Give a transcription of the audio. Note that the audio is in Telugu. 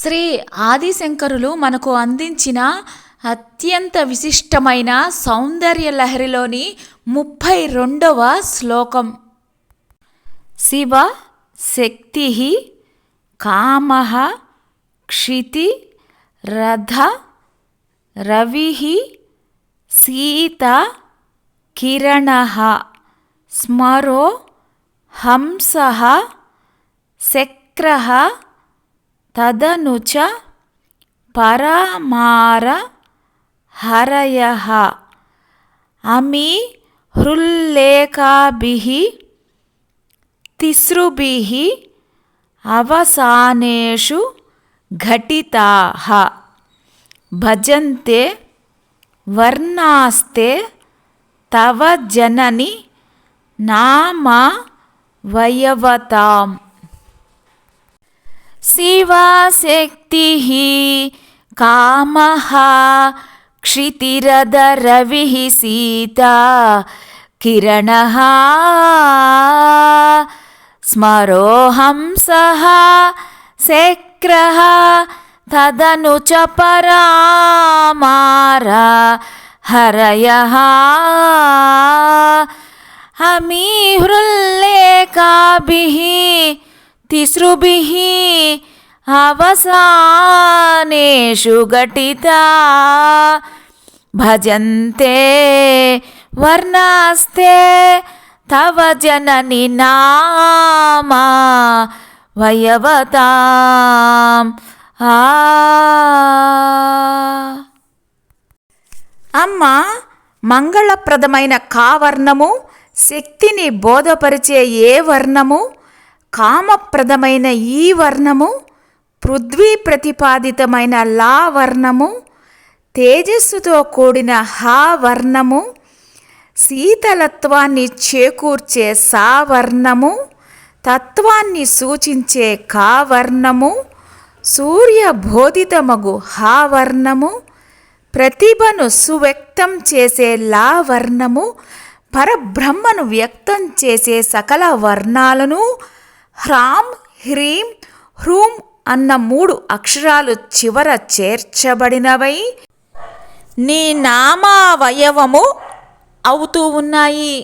శ్రీ ఆదిశంకరులు మనకు అందించిన అత్యంత విశిష్టమైన సౌందర్య లహరిలోని 32వ శ్లోకం. శివ శక్తి కామ క్షితి రథ రవి సీత కిరణ స్మరో హంస శక్ర తదనుచ పరమార హరయః అమి హృల్లేఖాభిః తిస్రుభిః అవసానేషు ఘటితాః భజంతే వర్ణాస్తే తవ జనని నామ వయవతాం. శివశక్తి కామః క్షితిరథ రవి సీతా కిరణః స్మరో హంసః శక్రః తదను చ పరమార హరయః అమి హృల్లేఖాభిః తిస్రుభిః అవసానేషు ఘటితా భజంతే వర్ణాస్తే తవ జనని నామ వయవతాం. అమ్మ మంగళప్రదమైన కావర్ణము, శక్తిని బోధపరిచే ఏ వర్ణము, కామప్రదమైన ఈ వర్ణము, పృథ్వీ ప్రతిపాదితమైన లా వర్ణము, తేజస్సుతో కూడిన హా వర్ణము, శీతలత్వాన్ని చేకూర్చే సావర్ణము, తత్వాన్ని సూచించే కావర్ణము, సూర్యబోధితమగు హావర్ణము, ప్రతిభను సువ్యక్తం చేసే లావర్ణము, పరబ్రహ్మను వ్యక్తం చేసే సకల వర్ణాలను హ్రాం హ్రీం హ్రూం అన్న 3 అక్షరాలు చివర చేర్చబడినవై నీ నామావయవము అవుతూ ఉన్నాయి.